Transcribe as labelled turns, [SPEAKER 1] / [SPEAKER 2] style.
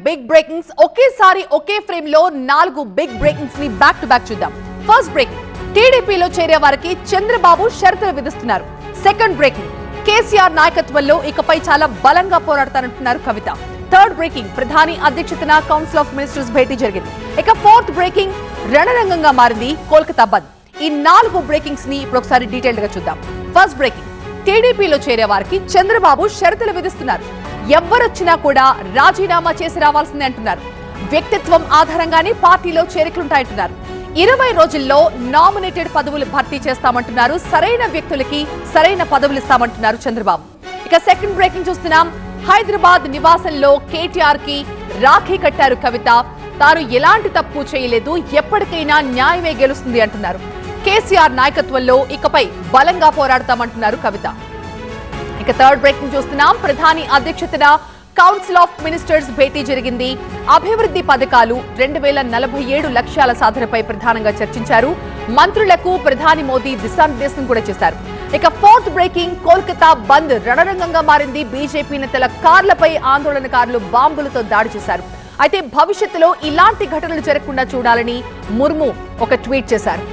[SPEAKER 1] Big breakings ఒకేసారి ఒకే frame లో 4 big breakings ని బ్యాక్ టు బ్యాక్ చూద్దాం. ఫస్ట్ బ్రేకింగ్, టీడీపీలో చేరే వారికి చంద్రబాబు షరతులు విధిస్తున్నారు. సెకండ్ బ్రేకింగ్, కేసీఆర్ నాయకత్వంలో ఇకపై చాలా బలంగా పోరాడతానంటున్నారు కవిత. థర్డ్ బ్రేకింగ్, ప్రధాని అధ్యక్షతన కౌన్సిల్ ఆఫ్ మినిస్టర్స్ భేటీ జరిగింది. ఇక ఫోర్త్ బ్రేకింగ్, రణరంగంగా మారింది కోల్కతా బంద్. ఈ 4 బ్రేకింగ్స్ ని ఇప్పుడు ఒకసారి డీటెయిల్డ్ గా చూద్దాం. ఫస్ట్ బ్రేకింగ్, టీడీపీలో చేరే వారికి చంద్రబాబు షరతులు విధిస్తున్నారు. ఎవ్వరొచ్చినా కూడా రాజీనామా చేసి రావాల్సిందే అంటున్నారు. వ్యక్తిత్వం ఆధారంగానే పార్టీలో చేరికలుంటాయంటున్నారు. 20 రోజుల్లో నామినేటెడ్ పదవులు భర్తీ చేస్తామంటున్నారు. సరైన వ్యక్తులకి సరైన పదవులు ఇస్తామంటున్నారు చంద్రబాబు. ఇక సెకండ్ బ్రేకింగ్ చూస్తున్నాం. హైదరాబాద్ నివాసంలో కేటీఆర్ కి రాఖీ కట్టారు కవిత. తాను ఎలాంటి తప్పు చేయలేదు, ఎప్పటికైనా న్యాయమే గెలుస్తుంది అంటున్నారు. కేసీఆర్ నాయకత్వంలో ఇకపై బలంగా పోరాడతామంటున్నారు కవిత. ఇక థర్డ్ బ్రేకింగ్ చూస్తున్నాం. ప్రధాని అధ్యక్షతన కౌన్సిల్ ఆఫ్ మినిస్టర్స్ భేటీ జరిగింది. అభివృద్ధి పథకాలు 2047 లక్ష్యాల సాధనపై ప్రధానంగా చర్చించారు. మంత్రులకు ప్రధాని మోదీ దిశానిర్దేశం కూడా చేశారు. ఇక ఫోర్త్ బ్రేకింగ్, కోల్కతా బంద్ రణరంగంగా మారింది. బీజేపీ నేతల కార్లపై ఆందోళనకారులు బాంబులతో దాడి చేశారు. అయితే భవిష్యత్తులో ఇలాంటి ఘటనలు జరగకుండా చూడాలని ముర్ము ఒక ట్వీట్ చేశారు.